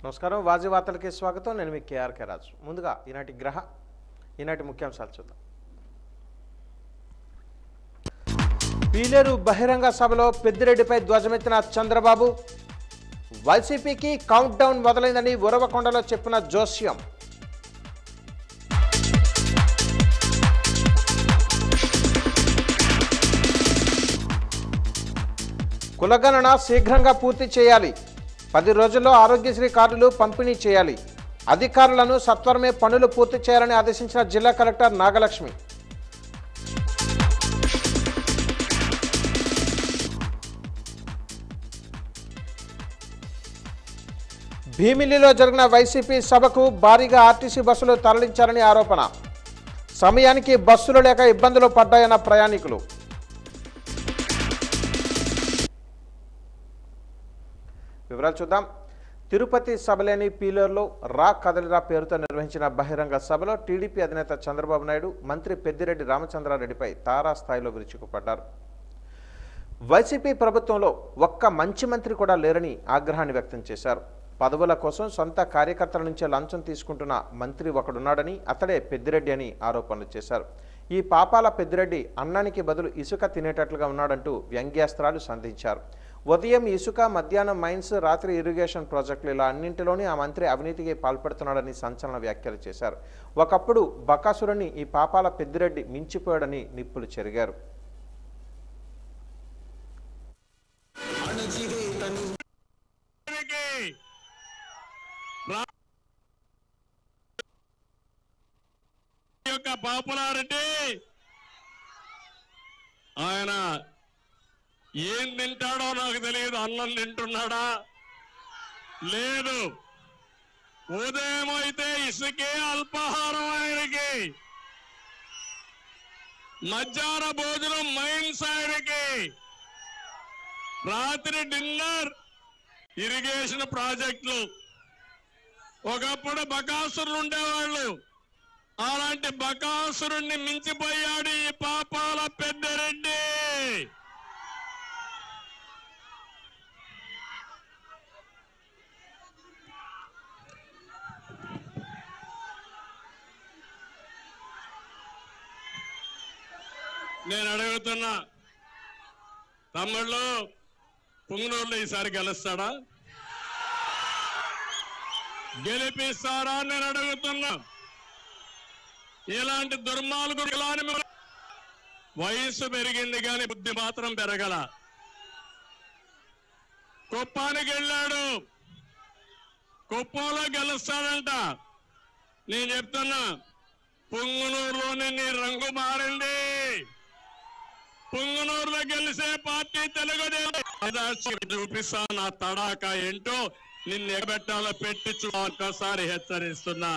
నమస్కారం వాజీ వార్తలకి స్వాగతం. నేను మీ కేఆర్కే రాజు. ముందుగా ఈనాటి ముఖ్యాంశాలు చూద్దాం. పీలేరు బహిరంగ సభలో పెద్దిరెడ్డిపై ధ్వజమెత్తిన చంద్రబాబు. వైసీపీకి కౌంట్ డౌన్ మొదలైందని ఉరవకొండలో చెప్పిన జోస్యం. కులగణన శీఘ్రంగా పూర్తి చేయాలి. 10 రోజుల్లో ఆరోగ్యశ్రీ కార్డులు పంపిణీ చేయాలి. అధికారులను సత్వరమే పనులు పూర్తి చేయాలని ఆదేశించిన జిల్లా కలెక్టర్ నాగలక్ష్మి. భీమిలిలో జరిగిన వైసీపీ సభకు భారీగా ఆర్టీసీ బస్సులు తరలించారని ఆరోపణ. సమయానికి బస్సులు లేక ఇబ్బందులు పడ్డాయన్న ప్రయాణికులు. వివరాలు చూద్దాం. తిరుపతి సభలేని పీలేరులో రా కదలిరా పేరుతో నిర్వహించిన బహిరంగ సభలో టీడీపీ అధినేత చంద్రబాబు నాయుడు మంత్రి పెద్దిరెడ్డి రామచంద్రారెడ్డిపై తారాస్థాయిలో విరుచుకుపడ్డారు. వైసీపీ ప్రభుత్వంలో ఒక్క మంచి మంత్రి కూడా లేరని ఆగ్రహాన్ని వ్యక్తం చేశారు. పదవుల కోసం సొంత కార్యకర్తల నుంచే లంచం తీసుకుంటున్న మంత్రి ఒకడున్నాడని, అతడే పెద్దిరెడ్డి అని ఆరోపణలు చేశారు. ఈ పాపాల పెద్దిరెడ్డి అన్నానికి బదులు ఇసుక తినేటట్లుగా ఉన్నాడంటూ వ్యంగ్యాస్త్రాలు సంధించారు. ఉదయం ఇసుక, మధ్యాహ్నం మైన్స్, రాత్రి ఇరిగేషన్ ప్రాజెక్టులు ఇలా అన్నింటిలోనే ఆ మంత్రి అవినీతికి పాల్పడుతున్నాడని సంచలన వ్యాఖ్యలు చేశారు. ఒకప్పుడు బకాసురుని ఈ పాపాల పెద్దిరెడ్డి మించిపోయాడని నిప్పులు చెరిగారు. పాపులారిటీ ఆయన ఏం తింటాడో నాకు తెలియదు. అన్నం తింటున్నాడా లేదు. ఉదయం అయితే ఇసుకే అల్పాహారం ఆయనకి, మధ్యాహ్న భోజనం మైన్స్ ఆయనకి, రాత్రి డిన్నర్ ఇరిగేషన్ ప్రాజెక్టులు. ఒకప్పుడు బకాసురులు ఉండేవాళ్ళు, అలాంటి బకాసురుణ్ణి మించిపోయాడు ఈ పాపాల పెద్దిరెడ్డి. నేను అడుగుతున్నా, తమ్ముళ్ళు పుంగనూరులో ఈసారి గెలుస్తాడా? గెలిపిస్తారా? నేను అడుగుతున్నా. ఇలాంటి దుర్మార్గులు, వయసు పెరిగింది కానీ బుద్ధి మాత్రం పెరగల. కుప్పానికి వెళ్ళాడు, కుప్పంలో గెలుస్తాడంట. నేను చెప్తున్నా, పుంగనూరులోనే నీ రంగు మారింది. పుంగనూరులో గెలిసే పార్టీ తెలుగుదేశం. చూపిస్తా నా తడాకా ఏంటో, నిన్ను ఎగబెట్టాలో పెట్టి ఒక్కసారి హెచ్చరిస్తున్నా.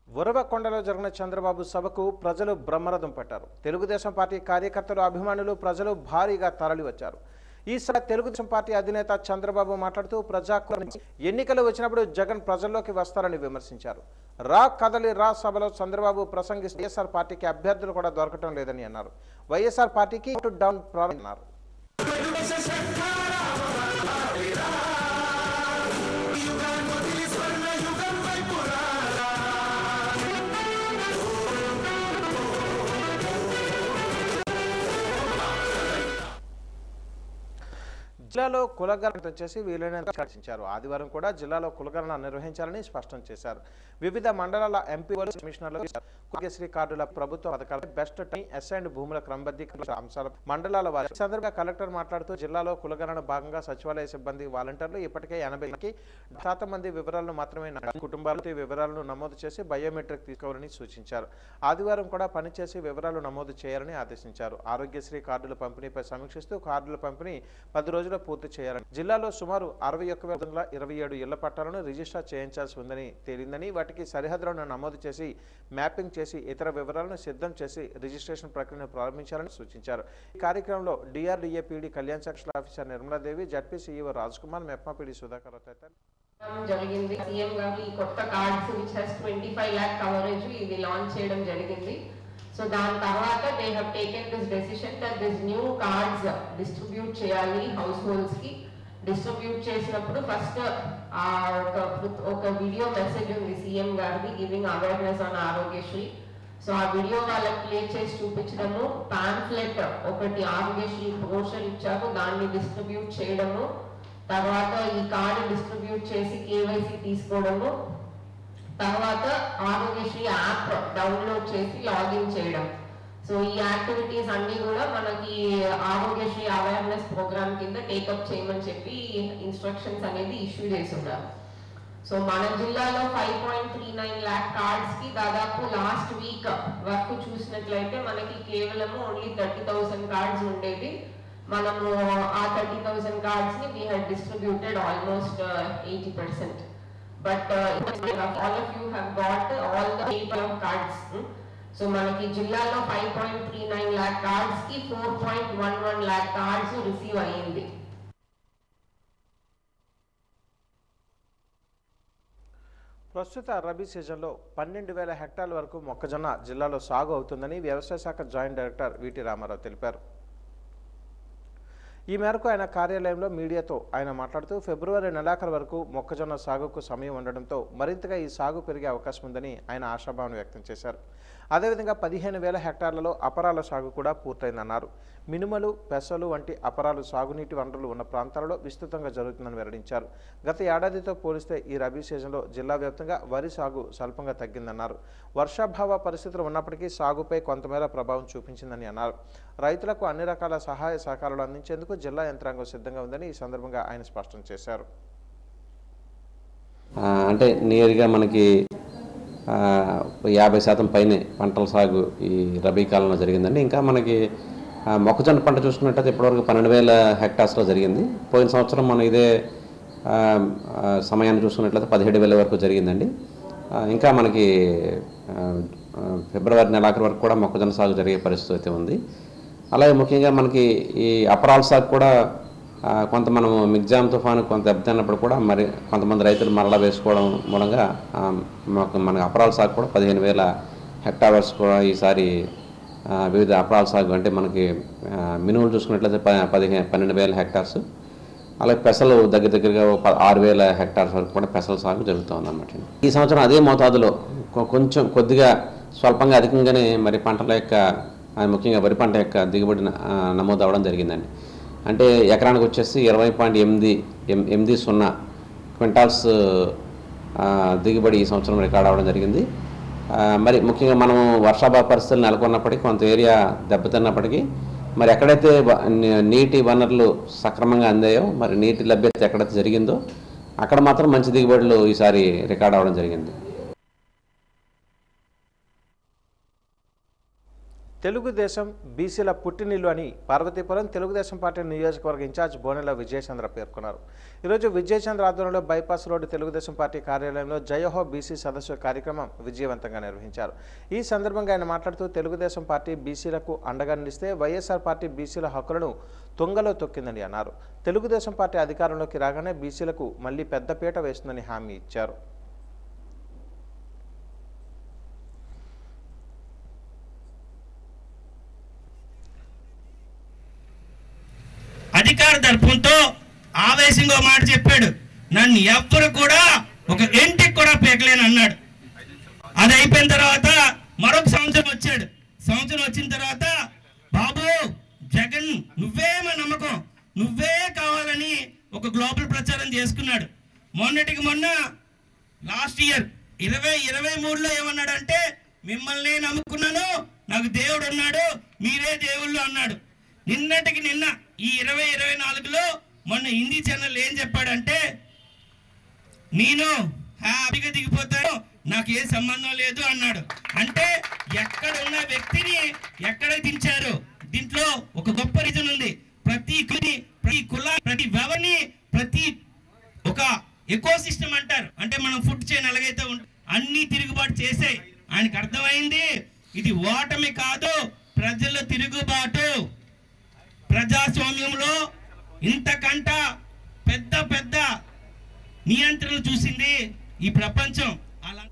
ఉరవకొండలో జరిగిన చంద్రబాబు సభకు ప్రజలు బ్రహ్మరథం పట్టారు. తెలుగుదేశం పార్టీ కార్యకర్తలు, అభిమానులు, ప్రజలు భారీగా తరలి వచ్చారు. ఈసారి తెలుగుదేశం పార్టీ అధినేత చంద్రబాబు మాట్లాడుతూ ఎన్నికలు వచ్చినప్పుడు జగన్ ప్రజల్లోకి వస్తారని విమర్శించారు. రా కదలి రా సభలో చంద్రబాబు ప్రసంగిస్తూ వైఎస్ఆర్ పార్టీకి అభ్యర్థులు కూడా దొరకటం లేదని అన్నారు. వైఎస్ఆర్ పార్టీకి డౌన్ ప్రారంభించారు. జిల్లాలో కులగణన చేసి వీలైనంత చర్చించారు. ఆదివారం కూడా జిల్లాలో కులగణన నిర్వహించాలని స్పష్టం చేశారు. వివిధ మండలాల ఎంపీలు, కమిషనర్లు ఆరోగ్యశ్రీ కార్డుల ప్రభుత్వ పథకాలపై బెస్ట్ అసైన్డ్ భూముల క్రమబద్ధీకరణ అంశాల మండలాల వారి సందర్భంగా కలెక్టర్ మాట్లాడుతూ జిల్లాలో కులగణన భాగంగా సచివాలయ సిబ్బంది, వాలంటీర్లు ఇప్పటికే 80% మంది వివరాలను మాత్రమే కుటుంబాల వివరాలను నమోదు చేసి బయోమెట్రిక్ తీసుకోవాలని సూచించారు. ఆదివారం కూడా పనిచేసి వివరాలు నమోదు చేయాలని ఆదేశించారు. ఆరోగ్యశ్రీ కార్డుల పంపిణీపై సమీక్షిస్తూ కార్డుల పంపిణీ 10 రోజుల్లో పూర్తి చేయాలని, జిల్లాలో సుమారు 61,27 ఇళ్ల పట్టాలను రిజిస్టర్ చేయించాల్సి ఉందని తేలిందని, వాటికి సరిహద్దులను నమోదు చేసి మ్యాపింగ్ చేసి ఇతర వివరాలను సిద్ధం చేసి రిజిస్ట్రేషన్ ప్రక్రియను ప్రారంభించాలని సూచించారు. ఈ కార్యక్రమంలో DRDA PD Kalyan section officer Nirmala Devi, ZP CEO Raj Kumar, MEPMA PD Sudhakar తదితరులు జరిగింది. సీఎం గారు ఈ కొత్త cards which has 25 lakh coverage ఇది లాంచ్ చేయడం జరిగింది. సో దాని తర్వాత they have taken this decision that this new cards distribute చేయాలి హౌస్ హోల్డ్స్ కి. డిస్ట్రిబ్యూట్ చేసినప్పుడు ఫస్ట్ ఒక వీడియో మెసేజ్ ఉంది సీఎం గారిది giving awareness on Aarogyasri. So ఆ వీడియో వాళ్ళకి ప్లే చేసి చూపించడము, పాంఫ్లెట్ ఒకటి ఆరోగ్యశ్రీ బ్రోషర్ ఇచ్చాము దాన్ని డిస్ట్రిబ్యూట్ చేయడము, తర్వాత ఈ కార్డు డిస్ట్రిబ్యూట్ చేసి కేవైసీ తీసుకోవడము, తర్వాత ఆరోగ్యశ్రీ యాప్ డౌన్లోడ్ చేసి లాగిన్ చేయడం. సో ఈ యాక్టివిటీస్ అన్ని కూడా మనకి ఆరోగ్యశ్రీ అవేర్నెస్ ప్రోగ్రామ్ కింద టేకప్ చేయమని చెప్పి ఇన్స్ట్రక్షన్స్ అనేది ఇష్యూ చేసి ఉన్నారు. సో మన జిల్లాలో 5.39 lakh కార్డ్స్ కి దాదాపు లాస్ట్ వీక్ వరకు చూసినట్లయితే మనకి కేవలము ఓన్లీ 30,000 కార్డ్స్ ఉండేది. మనము ఆ 30,000 కార్డ్స్ ని we had distributed almost 80%. But all of you have got all the 8 cards. So మనకి జిల్లాలో 5.39 lakh కార్డ్స్ కి 4.11 lakh కార్డ్స్ రిసీవ్ అయ్యింది. ప్రస్తుత రబీ సీజన్లో 12,000 హెక్టార్ల వరకు మొక్కజొన్న జిల్లాలో సాగు అవుతుందని వ్యవసాయ శాఖ జాయింట్ డైరెక్టర్ విటి రామారావు తెలిపారు. ఈ మేరకు ఆయన కార్యాలయంలో మీడియాతో ఆయన మాట్లాడుతూ ఫిబ్రవరి నెలాఖరు వరకు మొక్కజొన్న సాగుకు సమయం ఉండడంతో మరింతగా ఈ సాగు పెరిగే అవకాశం ఉందని ఆయన ఆశాభావం వ్యక్తం చేశారు. అదేవిధంగా 15,000 హెక్టార్లలో అపరాల సాగు కూడా పూర్తయిందన్నారు. మినుములు, పెసలు వంటి అపరాలు సాగునీటి వనరులు ఉన్న ప్రాంతాలలో విస్తృతంగా జరుగుతుందని వెల్లడించారు. గత ఏడాదితో పోలిస్తే ఈ రబీ సీజన్లో జిల్లా వ్యాప్తంగా వరి సాగు స్వల్పంగా తగ్గిందన్నారు. వర్షాభావ పరిస్థితులు ఉన్నప్పటికీ సాగుపై కొంతమేర ప్రభావం చూపించిందని అన్నారు. రైతులకు అన్ని రకాల సహాయ సహకారాలు అందించేందుకు జిల్లా యంత్రాంగం సిద్ధంగా ఉందని ఈ సందర్భంగా ఆయన స్పష్టం చేశారు. అంటే నియర్గా మనకి 50% పైనే పంటల సాగు ఈ రబీ కాలంలో జరిగిందండి. ఇంకా మనకి మొక్కజొన్న పంట చూసుకున్నట్టయితే ఇప్పటివరకు 12,000 హెక్టార్స్లో జరిగింది. పోయిన సంవత్సరం మనం ఇదే సమయాన్ని చూసుకున్నట్లయితే 17,000 వరకు జరిగిందండి. ఇంకా మనకి ఫిబ్రవరి నెలాఖరు వరకు కూడా మొక్కజొన్న సాగు జరిగే పరిస్థితి అయితే ఉంది. అలాగే ముఖ్యంగా మనకి ఈ అపరాల సాగు కూడా కొంత మనం మిగ్జామ్ తుఫాను కొంత దెబ్బతిన్నప్పుడు కూడా మరి కొంతమంది రైతులు మరలా వేసుకోవడం మూలంగా మనకి అపరాల సాగు కూడా 15,000 హెక్టార్స్ కూడా ఈసారి వివిధ అపరాల సాగు అంటే మనకి మినుములు చూసుకున్నట్లయితే 12,000 హెక్టార్స్, అలాగే పెసలు దగ్గరగా 6,000 హెక్టార్స్ వరకు కూడా పెసల సాగు జరుగుతూ ఉందన్నమాట. ఈ సంవత్సరం అదే మోతాదులో కొంచెం కొద్దిగా స్వల్పంగా అధికంగానే మరి పంటల యొక్క ముఖ్యంగా వరి పంట యొక్క దిగుబడి నమోదు అవ్వడం జరిగిందండి. అంటే ఎకరానికి వచ్చేసి 20.80 క్వింటాల్స్ దిగుబడి ఈ సంవత్సరం రికార్డ్ అవ్వడం జరిగింది. మరి ముఖ్యంగా మనం వర్షాభావ పరిస్థితులు నెలకొన్నప్పటికీ కొంత ఏరియా దెబ్బతిన్నప్పటికీ మరి ఎక్కడైతే నీటి వనరులు సక్రమంగా అందాయో మరి నీటి లభ్యత ఎక్కడైతే జరిగిందో అక్కడ మాత్రం మంచి దిగుబడులు ఈసారి రికార్డ్ అవ్వడం జరిగింది. తెలుగుదేశం బీసీల పుట్టినిల్లు అని పార్వతీపురం తెలుగుదేశం పార్టీ నియోజకవర్గ ఇన్ఛార్జ్ బోనెల విజయచంద్ర పేర్కొన్నారు. ఈరోజు విజయచంద్ర ఆధ్వర్యంలో బైపాస్ రోడ్డు తెలుగుదేశం పార్టీ కార్యాలయంలో జయహో బీసీ సదస్సు కార్యక్రమం విజయవంతంగా నిర్వహించారు. ఈ సందర్భంగా ఆయన మాట్లాడుతూ తెలుగుదేశం పార్టీ బీసీలకు అండగా నిలిస్తే వైఎస్ఆర్ పార్టీ బీసీల హక్కులను తుంగలో తొక్కిందని అన్నారు. తెలుగుదేశం పార్టీ అధికారంలోకి రాగానే బీసీలకు మళ్లీ పెద్దపీట వేస్తుందని హామీ ఇచ్చారు. అధికార దర్పంతో ఆవేశంగా మాట చెప్పాడు, నన్ను ఎవ్వరు కూడా ఒక ఇంటికి కూడా పీకలేని అన్నాడు. అది అయిపోయిన తర్వాత మరొక సంవత్సరం వచ్చాడు. సంవత్సరం వచ్చిన తర్వాత బాబు జగన్ నువ్వే మా నమ్మకం, నువ్వే కావాలని ఒక గ్లోబల్ ప్రచారం చేసుకున్నాడు. మొన్నటికి మొన్న లాస్ట్ ఇయర్ 2023లో ఏమన్నాడంటే మిమ్మల్ని నమ్ముకున్నాను, నాకు దేవుడు ఉన్నాడు, మీరే దేవుళ్ళు అన్నాడు. నిన్నటికి నిన్న ఈ 2024లో మొన్న హిందీ ఛానల్ ఏం చెప్పాడంటే నేను హ్యాపీగా దిగిపోతాను, నాకు ఏ సంబంధం లేదు అన్నాడు. అంటే ఎక్కడ ఉన్న వ్యక్తిని ఎక్కడ దించారు. దీంట్లో ఒక గొప్ప రీజన్ ఉంది. ప్రతి కుల ప్రతి వ్యవని ప్రతి ఒక ఎకోసిస్టమ్ అంటారు, అంటే మనం ఫుడ్ చైన్ ఎలాగైతే అన్ని తిరుగుబాటు చేసాయి. ఆయనకు అర్థమైంది ఇది ఓటమి కాదు, ప్రజల తిరుగుబాటు. ప్రజాస్వామ్యంలో ఇంతకంట పెద్ద పెద్ద నియంత్రణలు చూసింది ఈ ప్రపంచం. అలా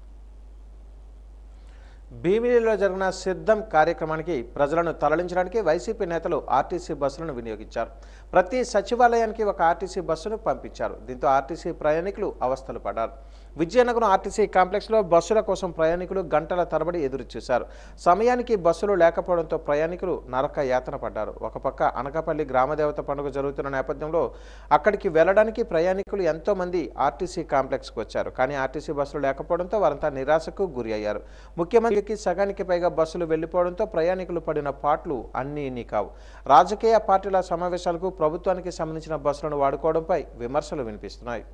భీమిలిలో జరిగిన సిద్ధం కార్యక్రమానికి ప్రజలను తరలించడానికి వైసీపీ నేతలు ఆర్టీసీ బస్సులను వినియోగించారు. ప్రతి సచివాలయానికి ఒక ఆర్టీసీ బస్సును పంపించారు. దీంతో ఆర్టీసీ ప్రయాణికులు అవస్థలు పడ్డారు. విజయనగరం ఆర్టీసీ కాంప్లెక్స్లో బస్సుల కోసం ప్రయాణికులు గంటల తరబడి ఎదురుచూశారు. సమయానికి బస్సులు లేకపోవడంతో ప్రయాణికులు నరక యాతన పడ్డారు. ఒక పక్క అనకాపల్లి గ్రామదేవత పండుగ జరుగుతున్న నేపథ్యంలో అక్కడికి వెళ్లడానికి ప్రయాణికులు ఎంతో మంది ఆర్టీసీ కాంప్లెక్స్కు వచ్చారు. కానీ ఆర్టీసీ బస్సులు లేకపోవడంతో వారంతా నిరాశకు గురి అయ్యారు. ముఖ్యమంత్రికి సగానికి పైగా బస్సులు వెళ్లిపోవడంతో ప్రయాణికులు పడిన పాట్లు అన్నీ ఇన్ని కావు. రాజకీయ పార్టీల సమావేశాలకు ప్రభుత్వానికి సంబంధించిన బస్సులను వాడుకోవడంపై విమర్శలు వినిపిస్తున్నాయి.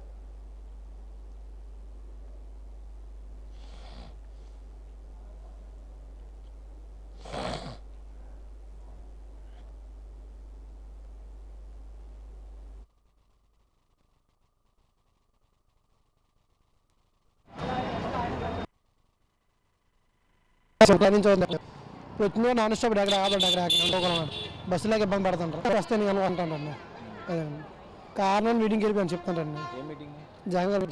వచ్చిన నాన్ స్టాప్ ఎక్కడ ఆపండి అక్కడ అనుకోగలను బస్సులోకి ఇబ్బంది పడుతుంటారు వస్తే నేను అనుకుంటానండి. అదేండి కారణం మీటింగ్కి వెళ్ళిపోయాను చెప్తానండి. జగన్ గారు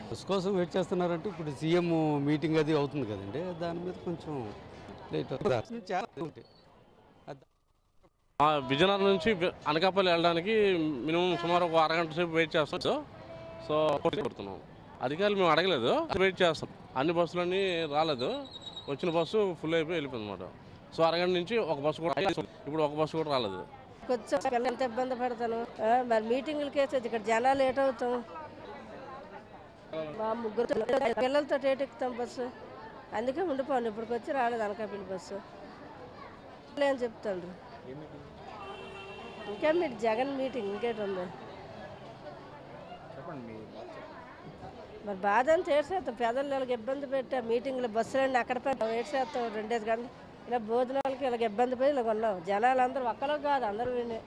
బస్ కోసం వెయిట్ చేస్తున్నారంటే ఇప్పుడు సీఎం మీటింగ్ అది అవుతుంది కదండి, దాని మీద కొంచెం లేట్ అవుతుంది. విజయనగరం నుంచి అనకాపల్లి వెళ్ళడానికి మినిమం సుమారు ఒక అరగంట సేపు వెయిట్ చేస్తాం. సో పడుతున్నాం. అధికారులు మేము అడగలేదు, వెయిట్ చేస్తాం. అన్ని బస్సులన్నీ రాలేదు, వచ్చిన బస్సు ఫుల్ అయిపోయి వెళ్ళిపోయింది అన్నమాట. సో అరగంట నుంచి ఒక బస్సు కూడా ఇప్పుడు ఒక బస్సు కూడా రాలేదు. కొంచెం ఎంత ఇబ్బంది పడతాను మరి మీటింగులకి వేసేది ఇక్కడ జనాలు లేట్ అవుతాం. మా ముగ్గురు పిల్లలతో లేట్ ఎక్కుతాం బస్సు, అందుకే ఉండిపోండి. ఇప్పటికి వచ్చి రాలేదు అనకాపల్లి బస్సు ఏం చెప్తాండ్రు. ఇంకా మీరు జగన్ మీటింగ్ ఇంకేటి ఉంది మరి బాధ అంతా ఏడ్చేస్తాం. పేదలకు ఇబ్బంది పెట్టా మీటింగ్లో బస్సులన్నీ అక్కడ ఏడ్చేస్తాం. 2 గంటలు ఇలా భోజనాలకి ఇలాగ ఇబ్బంది పోయి ఇలా ఉన్నాం. జనాలు అందరూ ఒక్కలో కాదు అందరూ విని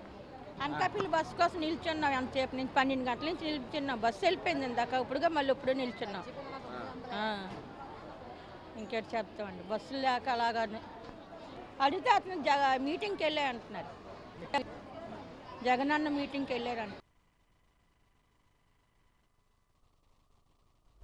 అనకాపల్లి బస్సు కోసం నిల్చున్నాం. ఎంతసేపు నుంచి 12 గంటల నుంచి నిల్చున్నాం. బస్సు వెళ్ళిపోయింది ఇందాక, ఇప్పుడుగా మళ్ళీ ఇప్పుడు నిల్చున్నాం. ఇంకేటి చెప్తామండి, బస్సులు లేక అలాగానే అడిగితే అతను మీటింగ్కి వెళ్ళే అంటున్నారు. జగనన్న మీటింగ్కి వెళ్ళారంట.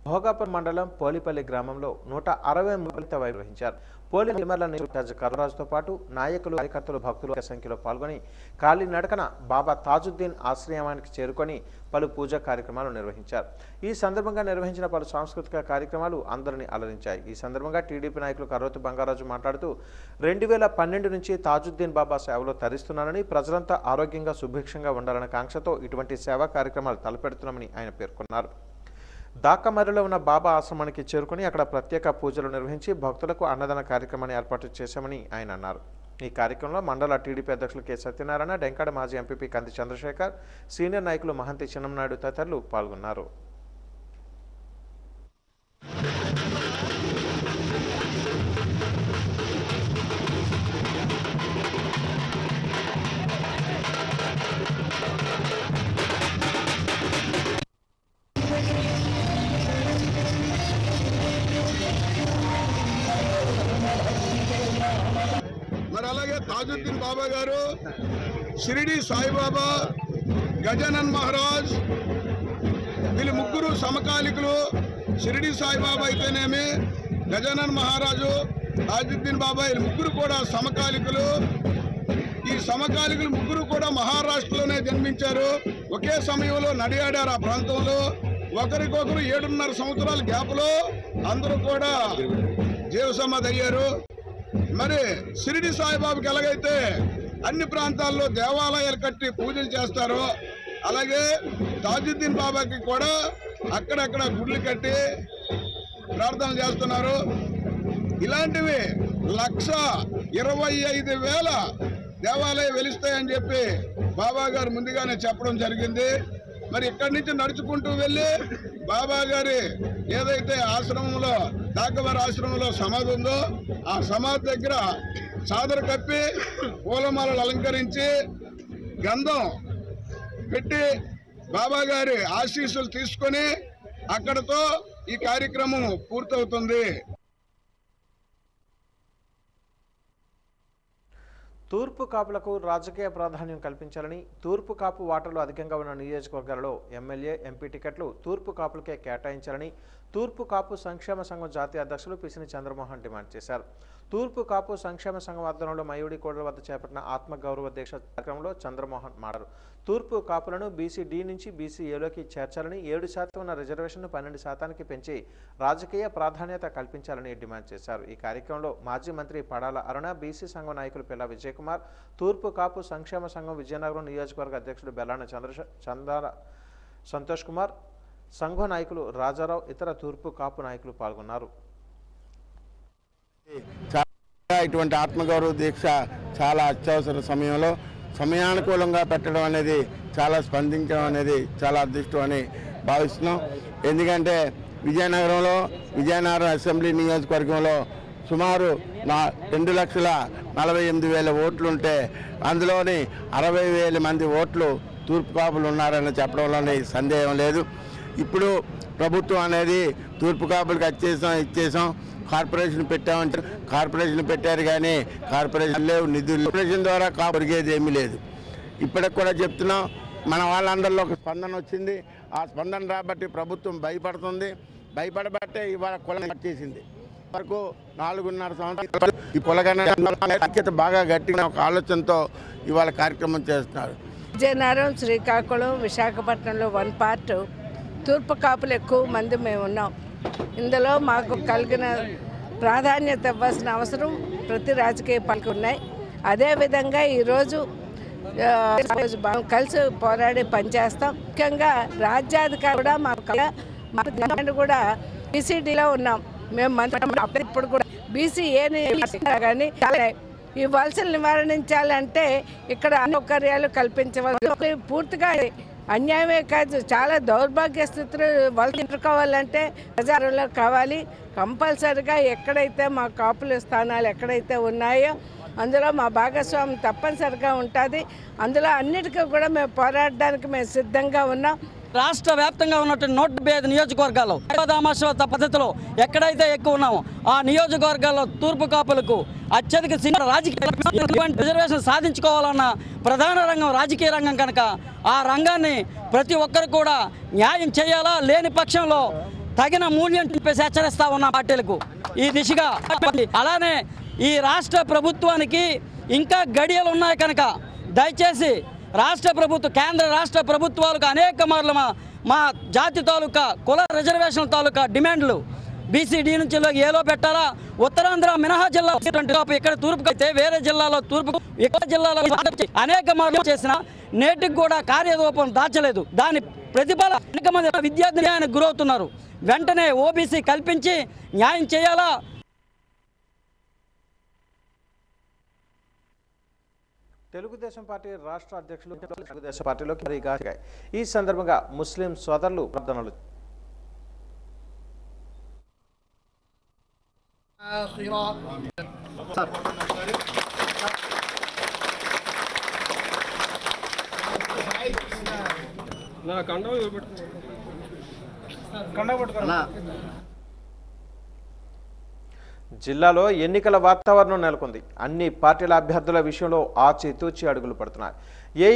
భోగాపురం మండలం పోలిపల్లి గ్రామంలో 160 మూలిత నిర్వహించారు. పోలి నిమర్ల నియోజకవర్గ కరురాజుతో పాటు నాయకులు, కార్యకర్తలు, భక్తులు సంఖ్యలో పాల్గొని కాలినడకన బాబా తాజుద్దీన్ ఆశ్రయానికి చేరుకొని పలు పూజా కార్యక్రమాలు నిర్వహించారు. ఈ సందర్భంగా నిర్వహించిన పలు సాంస్కృతిక కార్యక్రమాలు అందరినీ అలరించాయి. ఈ సందర్భంగా టీడీపీ నాయకులు కర్రోతు బంగారాజు మాట్లాడుతూ 2012 నుంచి తాజుద్దీన్ బాబా సేవలో తరిస్తున్నానని, ప్రజలంతా ఆరోగ్యంగా సుభిక్షంగా ఉండాలన్న కాంక్షతో ఇటువంటి సేవా కార్యక్రమాలు తలపెడుతున్నామని ఆయన పేర్కొన్నారు. దాకమర్రిలో ఉన్న బాబా ఆశ్రమానికి చేరుకుని అక్కడ ప్రత్యేక పూజలు నిర్వహించి భక్తులకు అన్నదాన కార్యక్రమాన్ని ఏర్పాటు చేశామని ఆయన అన్నారు. ఈ కార్యక్రమంలో మండల టీడీపీ అధ్యక్షులు కె సత్యనారాయణ, డెంకాడ మాజీ ఎంపీపీ కంది చంద్రశేఖర్, సీనియర్ నాయకులు మహంతి చిన్నంనాయుడు తదితరులు పాల్గొన్నారు. అలాగే తాజుద్దీన్ బాబా గారు, షిరిడి సాయిబాబా, గజానన్ మహారాజ్, వీళ్ళు ముగ్గురు సమకాలికులు. షిరిడి సాయిబాబా అయితేనేమి, గజానన్ మహారాజు, తాజుద్దీన్ బాబా, వీళ్ళు ముగ్గురు కూడా సమకాలికులు. ఈ సమకాలికులు ముగ్గురు కూడా మహారాష్ట్రలోనే జన్మించారు. ఒకే సమయంలో నడియాడారు ఆ ప్రాంతంలో. ఒకరికొకరు 7.5 సంవత్సరాల గ్యాప్లో అందరూ కూడా జీవసమాధి అయ్యారు. మరి షిరిడి సాయిబాబాకి ఎలాగైతే అన్ని ప్రాంతాల్లో దేవాలయాలు కట్టి పూజలు చేస్తారో, అలాగే తాజుద్దీన్ బాబాకి కూడా అక్కడక్కడ గుళ్ళు కట్టి ప్రార్థనలు చేస్తున్నారు. ఇలాంటివి 1,25,000 దేవాలయాలు వెలుస్తాయని చెప్పి బాబా గారు ముందుగానే చెప్పడం జరిగింది. మరి ఇక్కడి నుంచి నడుచుకుంటూ వెళ్ళి బాబా గారి ఏదైతే ఆశ్రమంలో, దాకవర్ ఆశ్రమంలో సమాధి ఉందో ఆ సమాధి దగ్గర చాదర కప్పి పూలమాలలు అలంకరించి గంధం పెట్టి బాబా గారి ఆశీస్సులు తీసుకొని అక్కడతో ఈ కార్యక్రమం పూర్తవుతుంది. తూర్పు కాపులకు రాజకీయ ప్రాధాన్యం కల్పించాలని, తూర్పు కాపు ఓటర్లు అధికంగా ఉన్న నియోజకవర్గాలలో ఎమ్మెల్యే, ఎంపీ టికెట్లు తూర్పు కాపులకే కేటాయించాలని తూర్పు కాపు సంక్షేమ సంఘం జాతీయ అధ్యక్షులు పిసిని చంద్రమోహన్ డిమాండ్ చేశారు. తూర్పు కాపు సంక్షేమ సంఘం ఆధ్వర్యంలో మయూడి కోడల వద్ద చేపట్టిన ఆత్మగౌరవ దీక్ష కార్యక్రమంలో చంద్రమోహన్ మాట్లాడారు. తూర్పు కాపులను బీసీ డి నుంచి బీసీ ఏలోకి చేర్చాలని, 7% ఉన్న రిజర్వేషన్ను 12% పెంచి రాజకీయ ప్రాధాన్యత కల్పించాలని డిమాండ్ చేశారు. ఈ కార్యక్రమంలో మాజీ మంత్రి పడాల అరుణ, బీసీ సంఘం నాయకులు పిల్ల విజయ్ కుమార్, తూర్పు కాపు సంక్షేమ సంఘం విజయనగరం నియోజకవర్గ అధ్యక్షుడు బెల్లాన చందాల సంతోష్ కుమార్, సంఘ నాయకులు రాజారావు, ఇతర తూర్పు కాపు నాయకులు పాల్గొన్నారు. ఇటువంటి ఆత్మగౌరవ దీక్ష చాలా అత్యవసర సమయంలో సమయానుకూలంగా పెట్టడం అనేది, చాలా స్పందించడం అనేది చాలా అదృష్టం అని భావిస్తున్నాం. ఎందుకంటే విజయనగరం అసెంబ్లీ నియోజకవర్గంలో సుమారు 2,48,000 ఓట్లుంటే అందులోని 60,000 మంది ఓట్లు తూర్పు కాపులు ఉన్నారని చెప్పడంలోని సందేహం లేదు. ఇప్పుడు ప్రభుత్వం అనేది తూర్పు కాపులకు ఇచ్చేసాం, కార్పొరేషన్ పెట్టామంటే కార్పొరేషన్ పెట్టారు, కానీ కార్పొరేషన్ లేవు, నిధులు. కార్పొరేషన్ ద్వారా కాపు పెరిగేది ఏమీ లేదు. ఇప్పటికి కూడా చెప్తున్నాం, మన వాళ్ళందరిలో ఒక స్పందన వచ్చింది. ఆ స్పందన రాబట్టి ప్రభుత్వం భయపడబట్టే ఇవాళ కులం చేసింది. వరకు 4.5 సంవత్సరాలు ఈ కులగణన ఐక్యత బాగా గట్టిగా ఒక ఆలోచనతో ఇవాళ కార్యక్రమం చేస్తున్నారు. విజయనగరం, శ్రీకాకుళం, విశాఖపట్నంలో 1 పార్ట్ తూర్పు కాపులు ఎక్కువ మంది మేము ఉన్నాం. ఇందులో మాకు కలిగిన ప్రాధాన్యత ఇవ్వాల్సిన అవసరం ప్రతి రాజకీయ పార్టీకి ఉన్నాయి. అదేవిధంగా ఈరోజు కలిసి పోరాడి పనిచేస్తాం. ముఖ్యంగా రాజ్యాధికారి కూడా మాకు కూడా బీసీడీలో ఉన్నాం మేము. ఇప్పుడు కూడా బీసీ కానీ ఈ వలసలు నివారించాలంటే ఇక్కడ సౌకర్యాలు కల్పించవలసి, పూర్తిగా అన్యాయమే కాదు, చాలా దౌర్భాగ్య స్థితిలో వలస ఎదుర్కోవాలంటే ప్రజారంలో కావాలి. కంపల్సరిగా ఎక్కడైతే మా కాపుల స్థానాలు ఎక్కడైతే ఉన్నాయో అందులో మా భాగస్వామ్యం తప్పనిసరిగా ఉంటుంది. అందులో అన్నిటికీ కూడా మేము పోరాడడానికి మేము సిద్ధంగా ఉన్నాం. రాష్ట్ర వ్యాప్తంగా ఉన్నటువంటి 175 నియోజకవర్గాల్లో దామాశ్వత పద్ధతిలో ఎక్కడైతే ఎక్కువ ఉన్నామో ఆ నియోజకవర్గాల్లో తూర్పు కాపులకు అత్యధిక రాజకీయ రిజర్వేషన్ సాధించుకోవాలన్న ప్రధాన రంగం రాజకీయ రంగం కనుక ఆ రంగాన్ని ప్రతి ఒక్కరు కూడా న్యాయం చేయాలా, లేని పక్షంలో తగిన మూల్యం చెప్పేసి హెచ్చరిస్తా ఉన్న పార్టీలకు ఈ దిశగా. అలానే ఈ రాష్ట్ర ప్రభుత్వానికి ఇంకా గడియలు ఉన్నాయి కనుక దయచేసి కేంద్ర రాష్ట్ర ప్రభుత్వాలకు అనేక మార్లు మా జాతి తాలూకా కుల రిజర్వేషన్ తాలూకా డిమాండ్లు బీసీడీ నుంచి ఏలో పెట్టాలా, ఉత్తరాంధ్ర మినహా జిల్లా ఇక్కడ తూర్పు అయితే వేరే జిల్లాలో తూర్పు ఎక్కువ జిల్లాలో అనేక మార్లు చేసిన నేటికి కూడా కార్యరూపం దాచలేదు. దాని ప్రతిఫలం అనేక మంది విద్యార్థులు గురవుతున్నారు. వెంటనే ఓబీసీ కల్పించి న్యాయం చేయాలా. తెలుగుదేశం పార్టీ రాష్ట్ర అధ్యక్షులు తెలుగుదేశం పార్టీలోకి భారీగా ఈ సందర్భంగా ముస్లిం సోదరులు ప్రార్థనలు జిల్లాలో ఎన్నికల వాతావరణం నెలకొంది. అన్ని పార్టీల అభ్యర్థుల విషయంలో ఆచితూచి అడుగులు పడుతున్నాయి.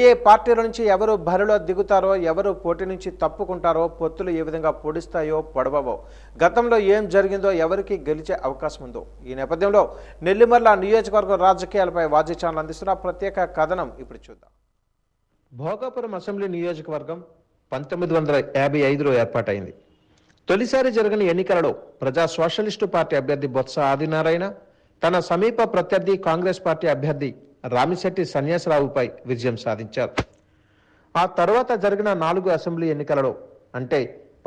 ఏ పార్టీల నుంచి ఎవరు బరిలో దిగుతారో, ఎవరు పోటీ నుంచి తప్పుకుంటారో, పొత్తులు ఏ విధంగా పొడిస్తాయో పొడవవో, గతంలో ఏం జరిగిందో, ఎవరికి గెలిచే అవకాశం ఉందో, ఈ నేపథ్యంలో నెల్లిమర్ల నియోజకవర్గం రాజకీయాలపై వాజీ ఛానల్ అందిస్తున్న ప్రత్యేక కథనం ఇప్పుడు చూద్దాం. భోగాపురం అసెంబ్లీ నియోజకవర్గం 1955లో ఏర్పాటైంది. తొలిసారి జరిగిన ఎన్నికలలో ప్రజా సోషలిస్టు పార్టీ అభ్యర్థి బొత్స ఆదినారాయణ తన సమీప ప్రత్యర్థి కాంగ్రెస్ పార్టీ అభ్యర్థి రామిశెట్టి సన్యాసరావుపై విజయం సాధించారు. ఆ తర్వాత జరిగిన 4 అసెంబ్లీ ఎన్నికలలో అంటే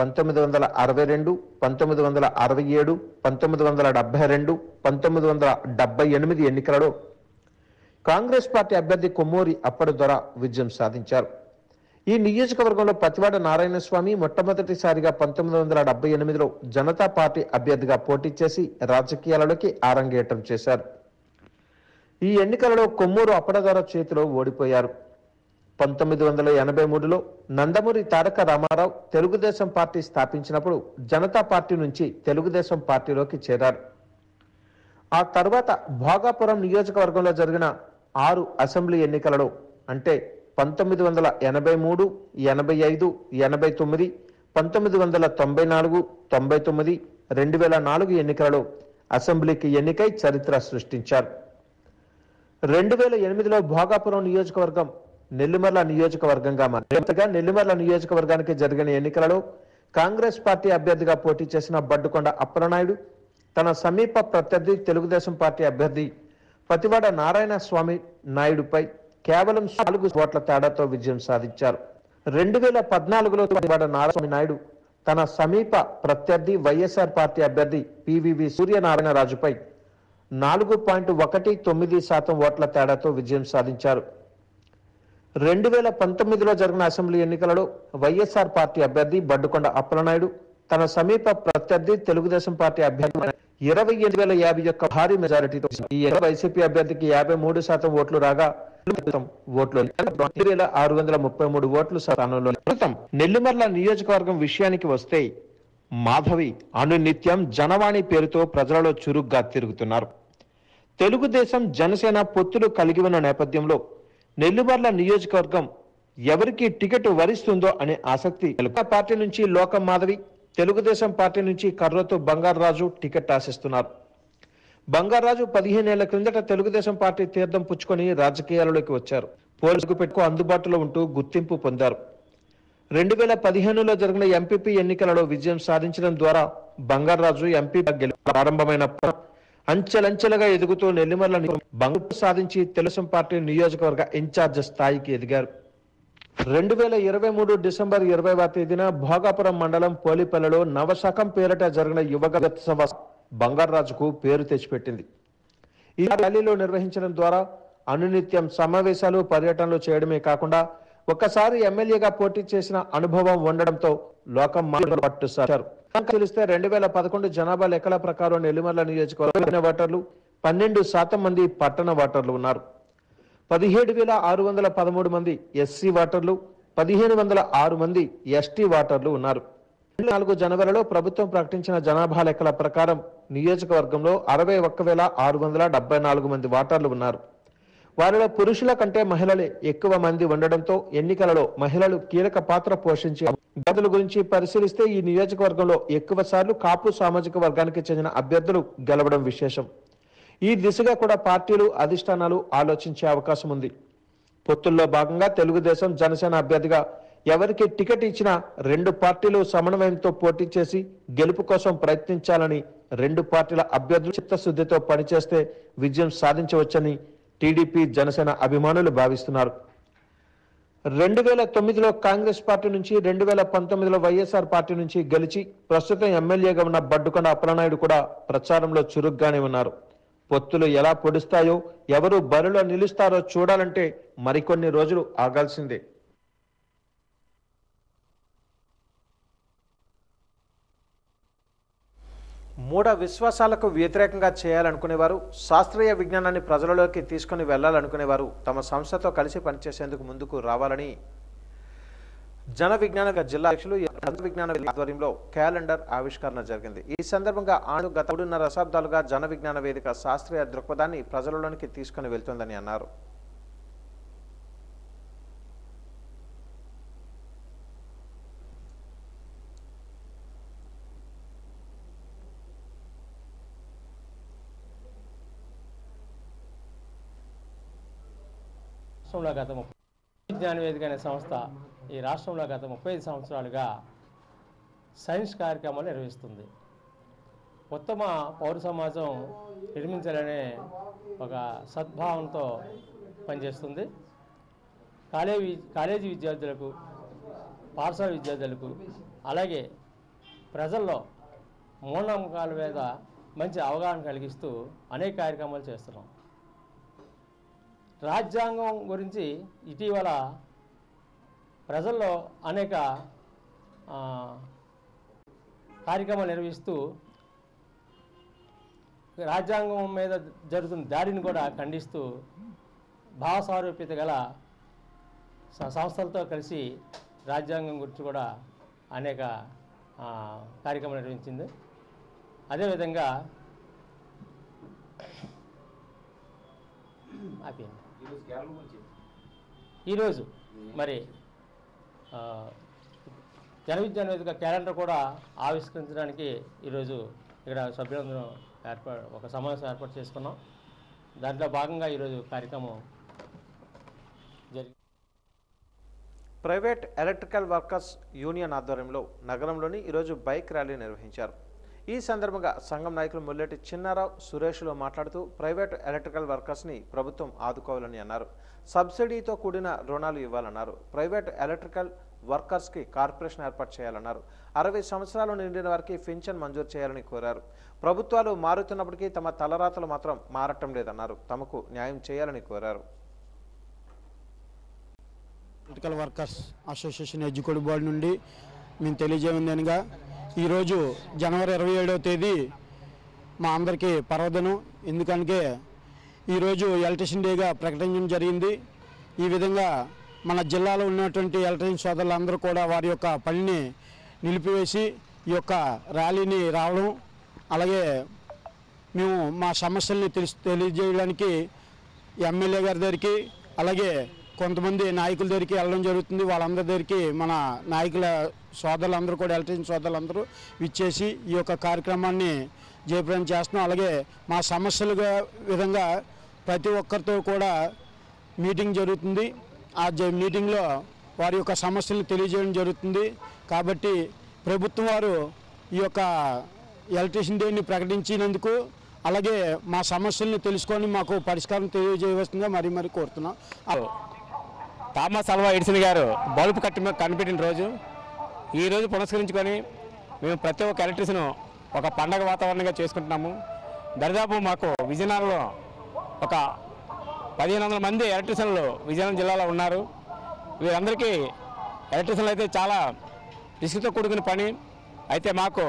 1962, 1967, 1972, 1978 ఎన్నికలలో కాంగ్రెస్ పార్టీ అభ్యర్థి కొమ్మూరి అప్పటి ద్వారా విజయం సాధించారు. ఈ నియోజకవర్గంలో పతివాడ నారాయణస్వామి మొట్టమొదటిసారిగా 1978లో జనతా పార్టీ అభ్యర్థిగా పోటీ చేసి రాజకీయాలలోకి ఆరంగేటం చేశారు. ఈ ఎన్నికలలో కొమ్మూరు అప్పడదొర చేతిలో ఓడిపోయారు. 1983లో నందమూరి తారక రామారావు తెలుగుదేశం పార్టీ స్థాపించినప్పుడు జనతా పార్టీ నుంచి తెలుగుదేశం పార్టీలోకి చేరారు. ఆ తర్వాత భోగాపురం నియోజకవర్గంలో జరిగిన 6 అసెంబ్లీ ఎన్నికలలో అంటే 1983, 85, 89, 1994, 99, 2004 ఎన్నికలలో అసెంబ్లీకి ఎన్నికై చరిత్ర సృష్టించారు. 2008లో భోగాపురం నియోజకవర్గం నెల్లిమర్ల నియోజకవర్గంగా మారింది. నెల్లిమర్ల నియోజకవర్గానికి జరిగిన ఎన్నికలలో కాంగ్రెస్ పార్టీ అభ్యర్థిగా పోటీ చేసిన బడ్డుకొండ అప్పలనాయుడు తన సమీప ప్రత్యర్థి తెలుగుదేశం పార్టీ అభ్యర్థి పతివాడ నారాయణ స్వామి నాయుడుపై కేవలం 4 ఓట్ల తేడాతో విజయం సాధించారు. 2014లో పతివాడ నారాయణ నాయుడు తన సమీప ప్రత్యర్థి వైఎస్ఆర్ పార్టీ అభ్యర్థి పివివి సూర్యనారాయణరాజుపై 4.19% ఓట్ల తేడాతో విజయం సాధించారు. 2019లో జరిగిన అసెంబ్లీ ఎన్నికలలో వైఎస్ఆర్ పార్టీ అభ్యర్థి బడ్డుకొండ అప్పలనాయుడు తన సమీప ప్రత్యర్థి తెలుగుదేశం పార్టీ అభ్యర్థి 28,051 భారీ మెజారిటీతో ఈ వైసీపీ అభ్యర్థికి 53% ఓట్లు రాగా ఓట్లు 2,633 ఓట్లు స్థానంలో. నెల్లిమర్ల నియోజకవర్గం విషయానికి వస్తే మాధవి అనునిత్యం జనవాణి పేరుతో ప్రజలలో చురుగ్గా తిరుగుతున్నారు. తెలుగుదేశం జనసేన పొత్తులు కలిగి ఉన్న నేపథ్యంలో నెల్లిమర్ల నియోజకవర్గం ఎవరికి టికెట్ వరిస్తుందో అనే ఆసక్తి. పార్టీ నుంచి లోకం మాధవి, తెలుగుదేశం పార్టీ నుంచి కర్రతో బంగారరాజు టికెట్ ఆశిస్తున్నారు. బంగారరాజు 15 ఏళ్ల క్రిందట తెలుగుదేశం పార్టీ తీర్థం పుచ్చుకొని రాజకీయాలలోకి వచ్చారు. పోలీసుకు పెట్టుకు అందుబాటులో ఉంటూ గుర్తింపు పొందారు. 2015లో జరిగిన ఎంపీపీ ఎన్నికలలో విజయం సాధించడం ద్వారా బంగారరాజు ఎంపీ ప్రారంభమైన అంచెలంచెలుగా ఎదుగుతూ నెల్లిమర్ల బంగారు సాధించి తెలుగుదేశం పార్టీ నియోజకవర్గ ఇన్ఛార్జ్ స్థాయికి ఎదిగారు. 2023 డిసెంబర్ 20వ తేదీన భోగాపురం మండలం పోలిపల్లిలో నవశకం పేరిట జరిగిన యువగత సభ బంగారరాజుకు పేరు తెచ్చిపెట్టింది. ఈ ర్యాలీలో నిర్వహించడం ద్వారా అనునిత్యం సమావేశాలు పర్యటనలు చేయడమే కాకుండా ఒక్కసారి ఎమ్మెల్యేగా పోటీ చేసిన అనుభవం ఉండడంతో లోకం పట్టు సాగారు. తెలిస్తే 2011 జనాభా లెక్కల ప్రకారం నెల్లిమర్ల నియోజకవర్గ ఓటర్లు 12% మంది పట్టణ ఓటర్లు ఉన్నారు. 17,613 మంది ఎస్సీ ఓటర్లు, 1,506 మంది ఎస్టీ ఓటర్లు ఉన్నారు. 4 జనవరిలో ప్రభుత్వం ప్రకటించిన జనాభా లెక్కల ప్రకారం నియోజకవర్గంలో 61,674 మంది ఓటర్లు ఉన్నారు. వారిలో పురుషుల కంటే మహిళలే ఎక్కువ మంది ఉండడంతో ఎన్నికలలో మహిళలు కీలక పాత్ర పోషించే అభ్యర్థుల గురించి పరిశీలిస్తే ఈ నియోజకవర్గంలో ఎక్కువ సార్లు కాపు సామాజిక వర్గానికి చెందిన అభ్యర్థులు గెలవడం విశేషం. ఈ దిశగా కూడా పార్టీలు అధిష్టానాలు ఆలోచించే అవకాశం ఉంది. పొత్తుల్లో భాగంగా తెలుగుదేశం జనసేన అభ్యర్థిగా ఎవరికి టికెట్ ఇచ్చినా 2 పార్టీలు సమన్వయంతో పోటీ చేసి గెలుపు కోసం ప్రయత్నించాలని 2 పార్టీల అభ్యర్థులు చిత్తశుద్ధితో పనిచేస్తే విజయం సాధించవచ్చని టీడీపీ జనసేన అభిమానులు భావిస్తున్నారు. 2009లో కాంగ్రెస్ పార్టీ నుంచి 2019లో వైఎస్ఆర్ పార్టీ నుంచి గెలిచి ప్రస్తుతం ఎమ్మెల్యేగా ఉన్న బడ్డుకొండ అప్పలనాయుడు కూడా ప్రచారంలో చురుగ్గానే ఉన్నారు. పొత్తులు ఎలా పొడుస్తాయో, ఎవరు బరిలో నిలుస్తారో చూడాలంటే మరికొన్ని రోజులు ఆగాల్సిందే. మూఢ విశ్వాసాలకు వ్యతిరేకంగా చేయాలనుకునేవారు, శాస్త్రీయ విజ్ఞానాన్ని ప్రజలలోకి తీసుకుని వెళ్లాలనుకునేవారు తమ సంస్థతో కలిసి పనిచేసేందుకు ముందుకు రావాలని జన విజ్ఞాన జిల్లా అధ్యక్షులు జన విజ్ఞాన ఆధ్వర్యంలో క్యాలెండర్ ఆవిష్కరణ జరిగింది. ఈ సందర్భంగా గత 3.5 దశాబ్దాలుగా జన విజ్ఞాన వేదిక శాస్త్రీయ దృక్పథాన్ని ప్రజలలోనికి తీసుకుని వెళ్తుందని అన్నారు. రాష్ట్రంలో గత విజ్ఞాన వేదిక అనే సంస్థ ఈ రాష్ట్రంలో గత 35 సంవత్సరాలుగా సైన్స్ కార్యక్రమాలు నిర్వహిస్తుంది. ఉత్తమ పౌర సమాజం నిర్మించాలనే ఒక సద్భావంతో పనిచేస్తుంది. కాలేజీ విద్యార్థులకు, పాఠశాల విద్యార్థులకు, అలాగే ప్రజల్లో మూఢనమ్మకాల మీద మంచి అవగాహన కలిగిస్తూ అనేక కార్యక్రమాలు చేస్తున్నాం. రాజ్యాంగం గురించి ఇటీవల ప్రజల్లో అనేక కార్యక్రమాలు నిర్వహిస్తూ రాజ్యాంగం మీద జరుగుతున్న దాడిని కూడా ఖండిస్తూ భావసారూప్యత గల సంస్థలతో కలిసి రాజ్యాంగం గురించి కూడా అనేక కార్యక్రమాలు నిర్వహించింది. అదేవిధంగా ఆపింది. ఈరోజు మరి జన విజ్ఞాన వేదిక క్యాలెండర్ కూడా ఆవిష్కరించడానికి ఈరోజు ఇక్కడ సభ్యులందరూ ఒక సమావేశం ఏర్పాటు చేసుకున్నాం. దాంట్లో భాగంగా ఈరోజు కార్యక్రమం జరిగింది. ప్రైవేట్ ఎలక్ట్రికల్ వర్కర్స్ యూనియన్ ఆధ్వర్యంలో నగరంలోని ఈరోజు బైక్ ర్యాలీ నిర్వహించారు. ఈ సందర్భంగా సంఘం నాయకులు ముల్లెటి చిన్నారావు, సురేష్లు మాట్లాడుతూ ప్రైవేట్ ఎలక్ట్రికల్ వర్కర్స్ని ప్రభుత్వం ఆదుకోవాలని అన్నారు. సబ్సిడీతో కూడిన రుణాలు ఇవ్వాలన్నారు. ప్రైవేట్ ఎలక్ట్రికల్ వర్కర్స్కి కార్పొరేషన్ ఏర్పాటు చేయాలన్నారు. 60 సంవత్సరాలు నిండిన వారికి పింఛన్ మంజూరు చేయాలని కోరారు. ప్రభుత్వాలు మారుతున్నప్పటికీ తమ తలరాతలు మాత్రం మారటం లేదన్నారు. తమకు న్యాయం చేయాలని కోరారు. Electrical workers association executive board నుండి మేము తెలియజేయగా ఈరోజు జనవరి 27వ తేదీ మా అందరికీ పర్వదినం. ఎందుకంటే ఈరోజు ఎలక్ట్రిషియన్ డేగా ప్రకటించడం జరిగింది. ఈ విధంగా మన జిల్లాలో ఉన్నటువంటి ఎలక్ట్రిషియన్ సోదరులందరూ కూడా వారి యొక్క పనిని నిలిపివేసి ఈ యొక్క ర్యాలీని రావడం, అలాగే మేము మా సమస్యల్ని తెలియజేయడానికి ఎమ్మెల్యే గారి దగ్గరికి అలాగే కొంతమంది నాయకుల దగ్గరికి వెళ్ళడం జరుగుతుంది. వాళ్ళందరి దగ్గరికి మన నాయకుల సోదరులందరూ కూడా ఎలక్ట్రిషియన్ సోదరులందరూ విచ్చేసి ఈ యొక్క కార్యక్రమాన్ని జయప్రదం చేస్తున్నాం. అలాగే మా సమస్యలుగా విధంగా ప్రతి ఒక్కరితో కూడా మీటింగ్ జరుగుతుంది. ఆ మీటింగ్లో వారి యొక్క సమస్యలను తెలియజేయడం జరుగుతుంది. కాబట్టి ప్రభుత్వం వారు ఈ యొక్క ఎలక్ట్రిషియన్ డేని ప్రకటించినందుకు అలాగే మా సమస్యలను తెలుసుకొని మాకు పరిష్కారం తెలియజేయవలసిందిగా మరీ కోరుతున్నాం. థామస్ అల్వా ఎడిసన్ గారు బల్బు కనిపెట్టిన రోజు ఈరోజు పురస్కరించుకొని మేము ప్రతి ఒక్క ఎలక్ట్రిషియన్ ఒక పండగ వాతావరణంగా చేసుకుంటున్నాము. దరిదాపు మాకు విజయనగరంలో ఒక 1500 మంది ఎలక్ట్రిషియన్లు విజయనగరం జిల్లాలో ఉన్నారు. వీరందరికీ ఎలక్ట్రిషియన్లు అయితే చాలా రిస్క్తో కూడుకున్న పని. అయితే మాకు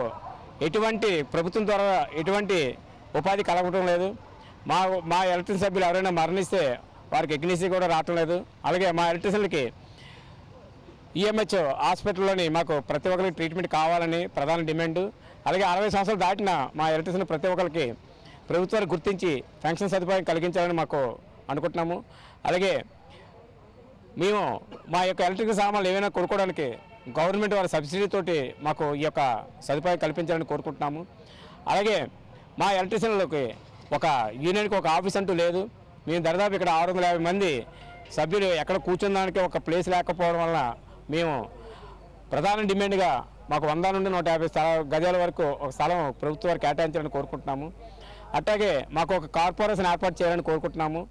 ఎటువంటి ప్రభుత్వం ద్వారా ఎటువంటి ఉపాధి కలగటం లేదు. మా ఎలక్ట్రిషియన్ సభ్యులు ఎవరైనా మరణిస్తే వారికి ఎగ్నీసీ కూడా రావటం లేదు. అలాగే మా ఎలక్ట్రిషియన్లకి ఈఎంహెచ్ హాస్పిటల్లోని మాకు ప్రతి ఒక్కరికి ట్రీట్మెంట్ కావాలని ప్రధాన డిమాండ్. అలాగే 60 సంవత్సరాలు దాటిన మా ఎలక్ట్రిషియన్ ప్రతి ఒక్కరికి ప్రభుత్వాలు గుర్తించి పెన్షన్ సదుపాయం కలిగించాలని మాకు అనుకుంటున్నాము. అలాగే మేము మా యొక్క ఎలక్ట్రికల్ సామాన్లు ఏమైనా కొనుక్కోవడానికి గవర్నమెంట్ వారి సబ్సిడీతోటి మాకు ఈ యొక్క సదుపాయం కల్పించాలని కోరుకుంటున్నాము. అలాగే మా ఎలక్ట్రిషియన్లకి ఒక యూనియన్కి ఒక ఆఫీస్ అంటూ లేదు. మేము దాదాపు ఇక్కడ 650 మంది సభ్యులు ఎక్కడ కూర్చుందానికి ఒక ప్లేస్ లేకపోవడం వల్ల మేము ప్రధాన డిమాండ్గా మాకు 100 నుండి 150 గజాల వరకు ఒక స్థలం ప్రభుత్వం వారు కేటాయించాలని కోరుకుంటున్నాము. అట్లాగే మాకు ఒక కార్పొరేషన్ ఏర్పాటు చేయాలని కోరుకుంటున్నాము.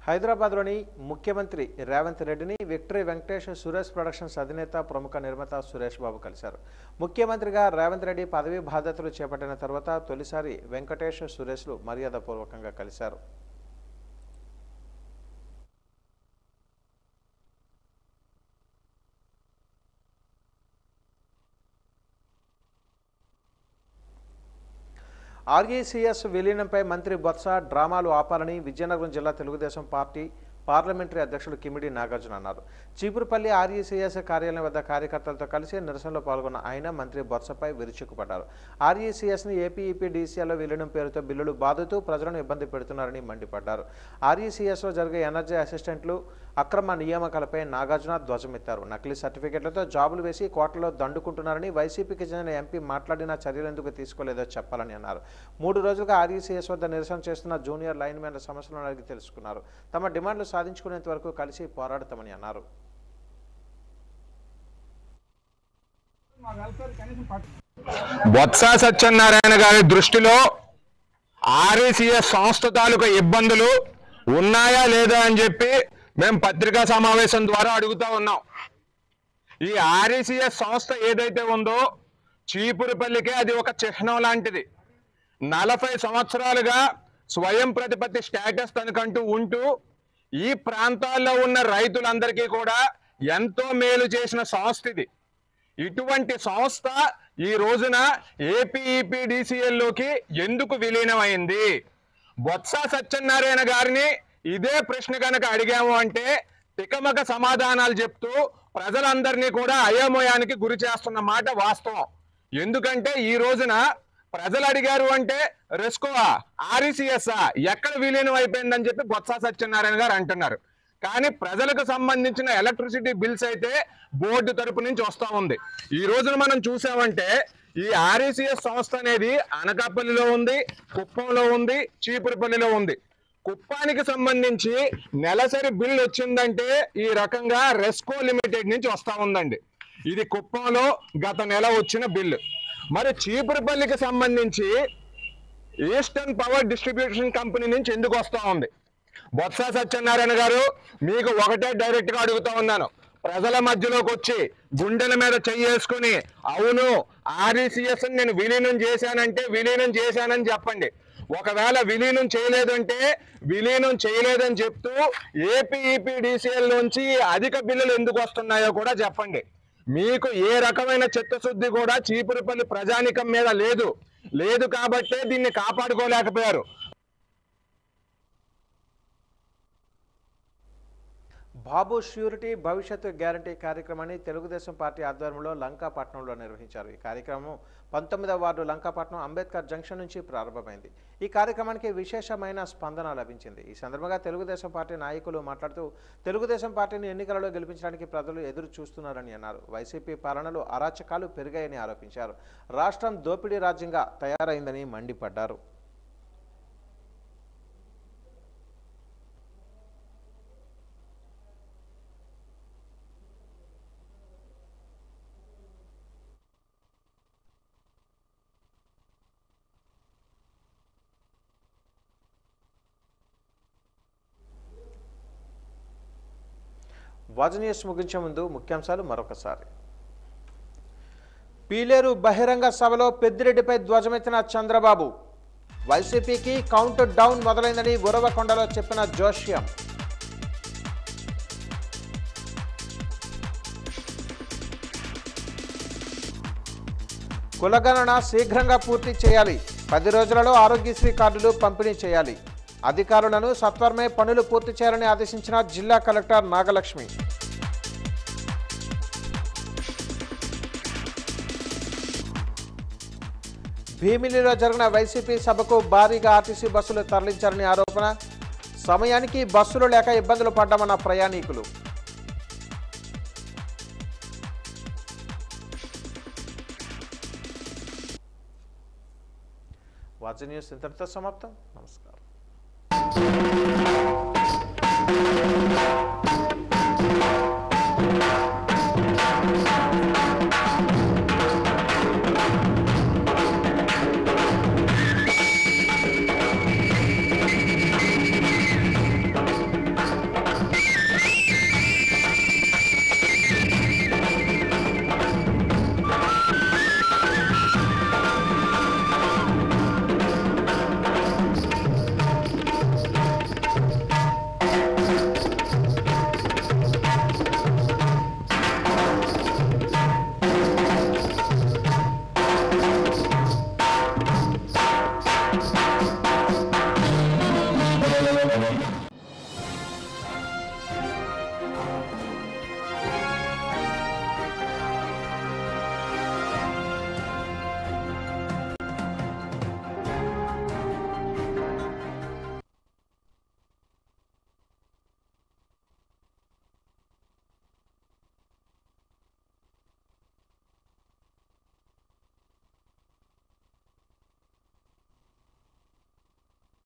హైదరాబాద్లోని ముఖ్యమంత్రి రేవంత్ రెడ్డిని విక్టరీ వెంకటేష్ సురేష్ ప్రొడక్షన్స్ అధినేత ప్రముఖ నిర్మాత సురేష్ బాబు కలిశారు. ముఖ్యమంత్రిగా రేవంత్ రెడ్డి పదవీ బాధ్యతలు చేపట్టిన తర్వాత తొలిసారి వెంకటేష్ సురేష్లు మర్యాదపూర్వకంగా కలిశారు. ఆర్ఈసీఎస్ విలీనంపై మంత్రి బొత్స డ్రామాలు ఆపాలని విజయనగరం జిల్లా తెలుగుదేశం పార్టీ పార్లమెంటరీ అధ్యక్షుడు కిమిడి నాగార్జున అన్నారు. చీపురుపల్లి ఆర్ఈసీఎస్ కార్యాలయం వద్ద కార్యకర్తలతో కలిసి నిరసనలో పాల్గొన్న ఆయన మంత్రి బొత్సపై విరుచుకుపడ్డారు. ఆర్ఈసీఎస్ని ఏపీఈపీడీసీఎల్లో విలీనం పేరుతో బిల్లులు బాదుతూ ప్రజలను ఇబ్బంది పెడుతున్నారని మండిపడ్డారు. ఆర్ఈసీఎస్లో జరిగే ఎనర్జీ అసిస్టెంట్లు అక్రమ నియామకాలపై నాగార్జున ధ్వజమెత్తారు. నకిలీ సర్టిఫికెట్లతో జాబులు వేసి కోట్లలో దండుకుంటున్నారని వైసీపీకి చెందిన ఎంపీ మాట్లాడిన చర్యలు ఎందుకు తీసుకోలేదో చెప్పాలని అన్నారు. 3 రోజులుగా ఆర్ఈసీఎస్ వద్ద నిరసన చేస్తున్న జూనియర్ లైన్మెన్ల సమస్యలను అడిగి తెలుసుకున్నారు. తమ డిమాండ్లు సాధించుకునేంత వరకు కలిసి పోరాడతామని అన్నారు. బొత్స సత్యనారాయణ గారి దృష్టిలో ఆర్ఈసీఎస్ సంస్థ తాలూకా ఇబ్బందులు ఉన్నాయా లేదా అని చెప్పి మేము పత్రికా సమావేశం ద్వారా అడుగుతా ఉన్నాం. ఈ ఆర్ఈసీఎస్ సంస్థ ఏదైతే ఉందో చీపురుపల్లికే అది ఒక చిహ్నం లాంటిది. 40 సంవత్సరాలుగా స్వయం ప్రతిపత్తి స్టేటస్ తనకంటూ ఉంటూ ఈ ప్రాంతాల్లో ఉన్న రైతులందరికీ కూడా ఎంతో మేలు చేసిన సంస్థ ఇది. ఇటువంటి సంస్థ ఈ రోజున ఏపీఈపీడీసీఎల్లోకి ఎందుకు విలీనమైంది? బొత్స సత్యనారాయణ గారిని ఇదే ప్రశ్న కనుక అడిగాము అంటే తికమక సమాధానాలు చెప్తూ ప్రజలందరినీ కూడా అయోమయానికి గురి చేస్తున్న మాట వాస్తవం. ఎందుకంటే ఈ రోజున ప్రజలు అడిగారు అంటే రెస్కోవా ఆర్ఈసిఎస్ ఎక్కడ విలీనం అయిపోయిందని చెప్పి బొత్స సత్యనారాయణ గారు అంటున్నారు. కానీ ప్రజలకు సంబంధించిన ఎలక్ట్రిసిటీ బిల్స్ అయితే బోర్డు తరపు నుంచి వస్తూ ఉంది. ఈ రోజున మనం చూసామంటే ఈ ఆర్ఈసిఎస్ సంస్థ అనేది అనకాపల్లిలో ఉంది, కుప్పంలో ఉంది, చీపురుపల్లిలో ఉంది. కుప్పానికి సంబంధించి నెలసరి బిల్ వచ్చిందంటే ఈ రకంగా రెస్కో లిమిటెడ్ నుంచి వస్తూ ఉందండి. ఇది కుప్పంలో గత నెల వచ్చిన బిల్లు. మరి చీపురుపల్లికి సంబంధించి ఈస్టర్న్ పవర్ డిస్ట్రిబ్యూషన్ కంపెనీ నుంచి ఎందుకు వస్తూ ఉంది? బొత్స సత్యనారాయణ గారు, మీకు ఒకటే డైరెక్ట్ గా అడుగుతా ఉన్నాను. ప్రజల మధ్యలోకి వచ్చి గుండెల మీద చెయ్యేసుకుని అవును ఆర్ఈసిఎస్ నేను విలీనం చేశానంటే విలీనం చేశానని చెప్పండి. ఒకవేళ విలీనం చేయలేదంటే విలీనం చేయలేదని చెప్తూ ఏపీఈపీడీసీఎల్ నుంచి అధిక బిల్లులు ఎందుకు వస్తున్నాయో కూడా చెప్పండి. మీకు ఏ రకమైన చిత్తశుద్ధి కూడా చీపురుపల్లి ప్రజానికం మీద లేదు కాబట్టే దీన్ని కాపాడుకోలేకపోయారు. బాబు ష్యూరిటీ భవిష్యత్తు గ్యారంటీ కార్యక్రమాన్ని తెలుగుదేశం పార్టీ ఆధ్వర్యంలో లంకాపట్నంలో నిర్వహించారు. ఈ కార్యక్రమం 19వ వార్డు లంకాపట్నం అంబేద్కర్ జంక్షన్ నుంచి ప్రారంభమైంది. ఈ కార్యక్రమానికి విశేషమైన స్పందన లభించింది. ఈ సందర్భంగా తెలుగుదేశం పార్టీ నాయకులు మాట్లాడుతూ తెలుగుదేశం పార్టీని ఎన్నికలలో గెలిపించడానికి ప్రజలు ఎదురు చూస్తున్నారని అన్నారు. వైసీపీ పాలనలో అరాచకాలు పెరిగాయని ఆరోపించారు. రాష్ట్రం దోపిడీ రాజ్యంగా తయారైందని మండిపడ్డారు. వాజనీయస్ ముగించే ముందు ముఖ్యాంశాలు మరొకసారి. పీలేరు బహిరంగ సభలో పెద్దిరెడ్డిపై ధ్వజమెత్తిన చంద్రబాబు. వైసీపీకి కౌంట్ డౌన్ మొదలైందని ఉరవకొండలో చెప్పిన జోష్యం. కులగణన శీఘ్రంగా పూర్తి చేయాలి. 10 రోజులలో ఆరోగ్యశ్రీ కార్డులు పంపిణీ చేయాలి. అధికారులను సత్వరమే పనులు పూర్తి చేయాలని ఆదేశించిన జిల్లా కలెక్టర్ నాగలక్ష్మి. భీమిలిలో జరిగిన వైసీపీ సభకు భారీగా ఆర్టీసీ బస్సులు తరలించారని ఆరోపణ. సమయానికి బస్సులు లేక ఇబ్బందులు పడ్డామన్న ప్రయాణికులు. వాజ న్యూస్ ఇంతటితో సమాప్తం. నమస్కారం.